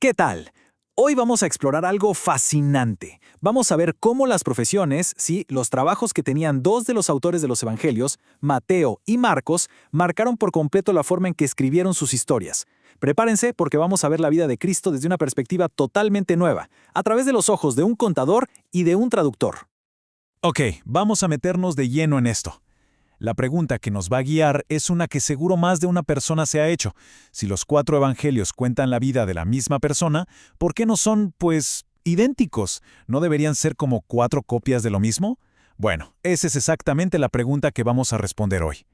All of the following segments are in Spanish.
¿Qué tal? Hoy vamos a explorar algo fascinante. Vamos a ver cómo las profesiones, sí, los trabajos que tenían dos de los autores de los evangelios, Mateo y Marcos, marcaron por completo la forma en que escribieron sus historias. Prepárense porque vamos a ver la vida de Cristo desde una perspectiva totalmente nueva, a través de los ojos de un contador y de un traductor. Ok, vamos a meternos de lleno en esto. La pregunta que nos va a guiar es una que seguro más de una persona se ha hecho. Si los 4 evangelios cuentan la vida de la misma persona, ¿por qué no son, idénticos? ¿No deberían ser como 4 copias de lo mismo? Bueno, esa es exactamente la pregunta que vamos a responder hoy.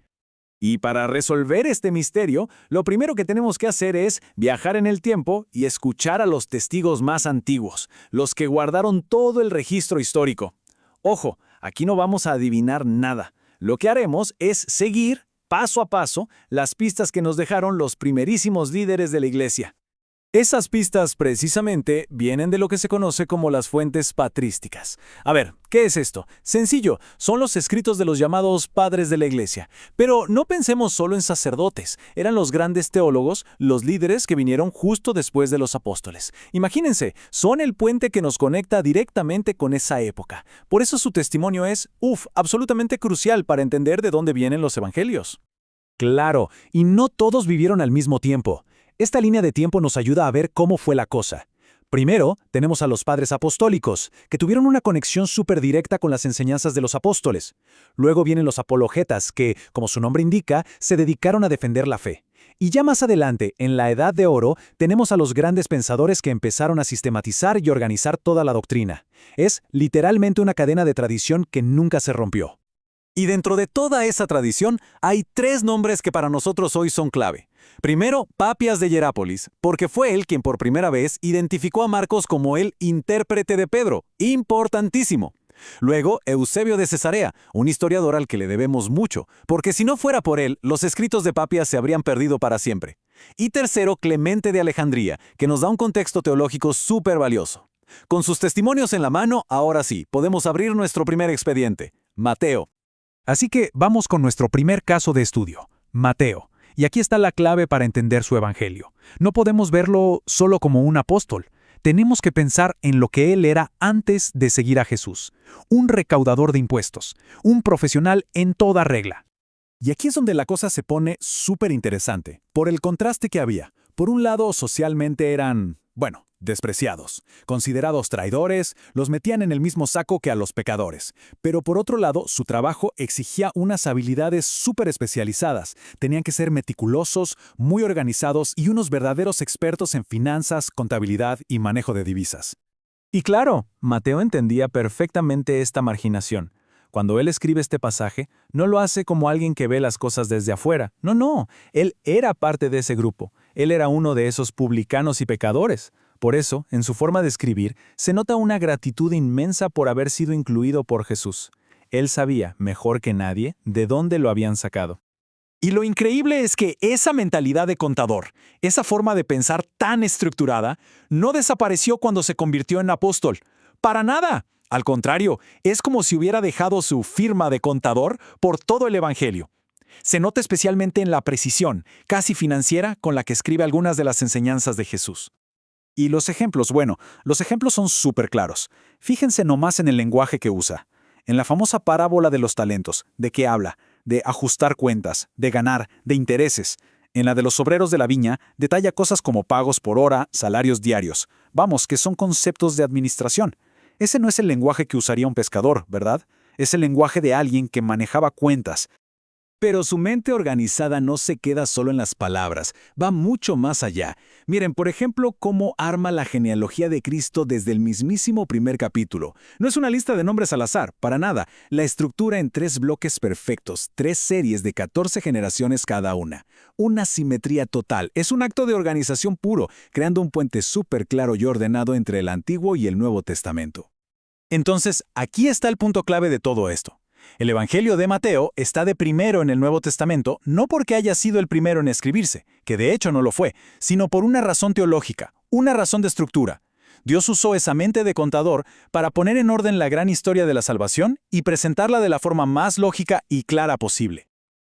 Y para resolver este misterio, lo primero que tenemos que hacer es viajar en el tiempo y escuchar a los testigos más antiguos, los que guardaron todo el registro histórico. Ojo, aquí no vamos a adivinar nada. Lo que haremos es seguir, paso a paso, las pistas que nos dejaron los primerísimos líderes de la Iglesia. Esas pistas, precisamente, vienen de lo que se conoce como las fuentes patrísticas. A ver, ¿qué es esto? Sencillo, son los escritos de los llamados padres de la Iglesia. Pero no pensemos solo en sacerdotes, eran los grandes teólogos, los líderes que vinieron justo después de los apóstoles. Imagínense, son el puente que nos conecta directamente con esa época. Por eso su testimonio es, absolutamente crucial para entender de dónde vienen los evangelios. Claro, y no todos vivieron al mismo tiempo. Esta línea de tiempo nos ayuda a ver cómo fue la cosa. Primero, tenemos a los padres apostólicos, que tuvieron una conexión súper directa con las enseñanzas de los apóstoles. Luego vienen los apologetas, que, como su nombre indica, se dedicaron a defender la fe. Y ya más adelante, en la Edad de Oro, tenemos a los grandes pensadores que empezaron a sistematizar y organizar toda la doctrina. Es literalmente una cadena de tradición que nunca se rompió. Y dentro de toda esa tradición, hay 3 nombres que para nosotros hoy son clave. Primero, Papias de Hierápolis, porque fue él quien por primera vez identificó a Marcos como el intérprete de Pedro. Importantísimo. Luego, Eusebio de Cesarea, un historiador al que le debemos mucho, porque si no fuera por él, los escritos de Papias se habrían perdido para siempre. Y tercero, Clemente de Alejandría, que nos da un contexto teológico súper valioso. Con sus testimonios en la mano, ahora sí, podemos abrir nuestro primer expediente, Mateo. Así que vamos con nuestro primer caso de estudio, Mateo. Y aquí está la clave para entender su evangelio. No podemos verlo solo como un apóstol. Tenemos que pensar en lo que él era antes de seguir a Jesús. Un recaudador de impuestos, un profesional en toda regla. Y aquí es donde la cosa se pone súper interesante, por el contraste que había. Por un lado, socialmente eran, despreciados, considerados traidores, los metían en el mismo saco que a los pecadores. Pero por otro lado, su trabajo exigía unas habilidades súper especializadas. Tenían que ser meticulosos, muy organizados y unos verdaderos expertos en finanzas, contabilidad y manejo de divisas. Y claro, Mateo entendía perfectamente esta marginación. Cuando él escribe este pasaje, no lo hace como alguien que ve las cosas desde afuera. No, él era parte de ese grupo. Él era uno de esos publicanos y pecadores. Por eso, en su forma de escribir, se nota una gratitud inmensa por haber sido incluido por Jesús. Él sabía, mejor que nadie, de dónde lo habían sacado. Y lo increíble es que esa mentalidad de contador, esa forma de pensar tan estructurada, no desapareció cuando se convirtió en apóstol. ¡Para nada! Al contrario, es como si hubiera dejado su firma de contador por todo el evangelio. Se nota especialmente en la precisión, casi financiera, con la que escribe algunas de las enseñanzas de Jesús. Y los ejemplos, los ejemplos son súper claros. Fíjense nomás en el lenguaje que usa. En la famosa parábola de los talentos, ¿de qué habla? De ajustar cuentas, de ganar, de intereses. En la de los obreros de la viña, detalla cosas como pagos por hora, salarios diarios. Vamos, que son conceptos de administración. Ese no es el lenguaje que usaría un pescador, ¿verdad? Es el lenguaje de alguien que manejaba cuentas. Pero su mente organizada no se queda solo en las palabras, va mucho más allá. Miren, por ejemplo, cómo arma la genealogía de Cristo desde el mismísimo primer capítulo. No es una lista de nombres al azar, para nada. La estructura en 3 bloques perfectos, 3 series de 14 generaciones cada una. Una simetría total. Es un acto de organización puro, creando un puente súper claro y ordenado entre el Antiguo y el Nuevo Testamento. Entonces, aquí está el punto clave de todo esto. El Evangelio de Mateo está de primero en el Nuevo Testamento no porque haya sido el primero en escribirse, que de hecho no lo fue, sino por una razón teológica, una razón de estructura. Dios usó esa mente de contador para poner en orden la gran historia de la salvación y presentarla de la forma más lógica y clara posible.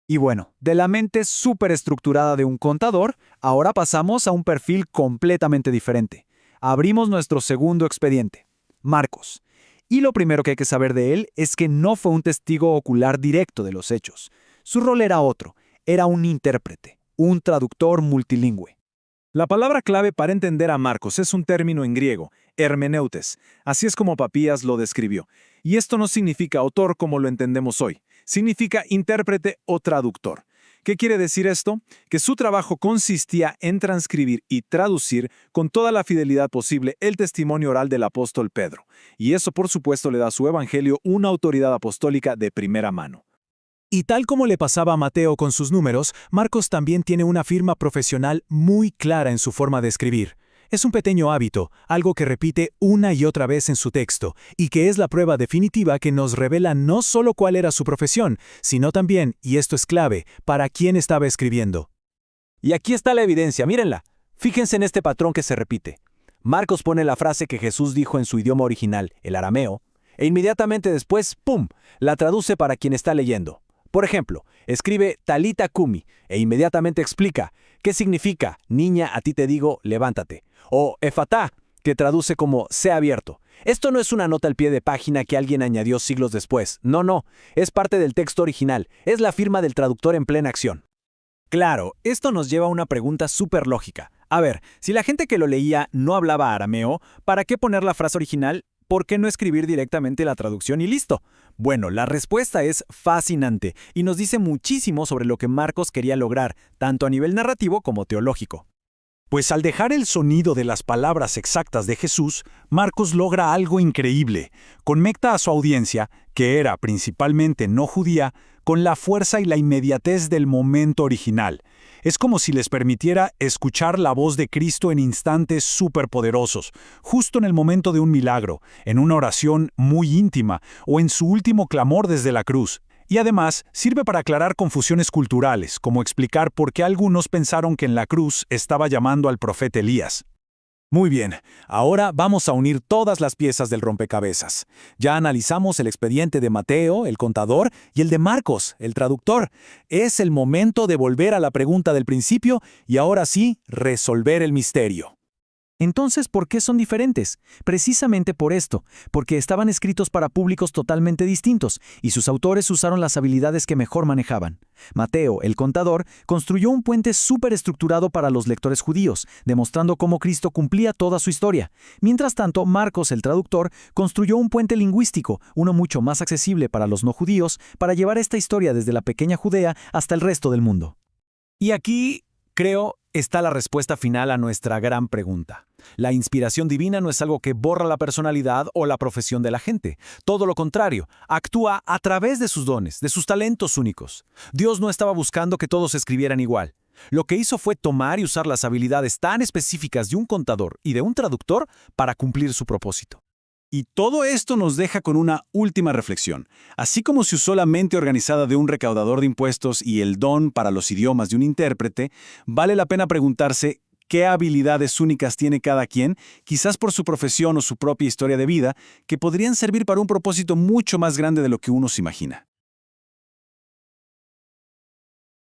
Y bueno, de la mente súper estructurada de un contador, ahora pasamos a un perfil completamente diferente. Abrimos nuestro segundo expediente, Marcos. Y lo primero que hay que saber de él es que no fue un testigo ocular directo de los hechos. Su rol era otro, era un intérprete, un traductor multilingüe. La palabra clave para entender a Marcos es un término en griego, hermeneutes. Así es como Papías lo describió. Y esto no significa autor como lo entendemos hoy. Significa intérprete o traductor. ¿Qué quiere decir esto? Que su trabajo consistía en transcribir y traducir con toda la fidelidad posible el testimonio oral del apóstol Pedro. Y eso, por supuesto, le da a su evangelio una autoridad apostólica de primera mano. Y tal como le pasaba a Mateo con sus números, Marcos también tiene una firma profesional muy clara en su forma de escribir. Es un pequeño hábito, algo que repite una y otra vez en su texto, y que es la prueba definitiva que nos revela no solo cuál era su profesión, sino también, y esto es clave, para quién estaba escribiendo. Y aquí está la evidencia, mírenla. Fíjense en este patrón que se repite. Marcos pone la frase que Jesús dijo en su idioma original, el arameo, e inmediatamente después, ¡pum!, la traduce para quien está leyendo. Por ejemplo, escribe Talita Kumi e inmediatamente explica qué significa niña, a ti te digo, levántate. O Efatá, que traduce como sea abierto. Esto no es una nota al pie de página que alguien añadió siglos después. No, es parte del texto original. Es la firma del traductor en plena acción. Claro, esto nos lleva a una pregunta súper lógica. A ver, si la gente que lo leía no hablaba arameo, ¿para qué poner la frase original? ¿Por qué no escribir directamente la traducción y listo? Bueno, la respuesta es fascinante y nos dice muchísimo sobre lo que Marcos quería lograr, tanto a nivel narrativo como teológico. Pues al dejar el sonido de las palabras exactas de Jesús, Marcos logra algo increíble. Conecta a su audiencia, que era principalmente no judía, con la fuerza y la inmediatez del momento original. Es como si les permitiera escuchar la voz de Cristo en instantes superpoderosos, justo en el momento de un milagro, en una oración muy íntima o en su último clamor desde la cruz. Y además sirve para aclarar confusiones culturales, como explicar por qué algunos pensaron que en la cruz estaba llamando al profeta Elías. Muy bien, ahora vamos a unir todas las piezas del rompecabezas. Ya analizamos el expediente de Mateo, el contador, y el de Marcos, el traductor. Es el momento de volver a la pregunta del principio y ahora sí, resolver el misterio. Entonces, ¿por qué son diferentes? Precisamente por esto, porque estaban escritos para públicos totalmente distintos, y sus autores usaron las habilidades que mejor manejaban. Mateo, el contador, construyó un puente súper estructurado para los lectores judíos, demostrando cómo Cristo cumplía toda su historia. Mientras tanto, Marcos, el traductor, construyó un puente lingüístico, uno mucho más accesible para los no judíos, para llevar esta historia desde la pequeña Judea hasta el resto del mundo. Y aquí, creo, está la respuesta final a nuestra gran pregunta. La inspiración divina no es algo que borra la personalidad o la profesión de la gente. Todo lo contrario, actúa a través de sus dones, de sus talentos únicos. Dios no estaba buscando que todos escribieran igual. Lo que hizo fue tomar y usar las habilidades tan específicas de un contador y de un traductor para cumplir su propósito. Y todo esto nos deja con una última reflexión. Así como se usó la mente organizada de un recaudador de impuestos y el don para los idiomas de un intérprete, vale la pena preguntarse qué habilidades únicas tiene cada quien, quizás por su profesión o su propia historia de vida, que podrían servir para un propósito mucho más grande de lo que uno se imagina.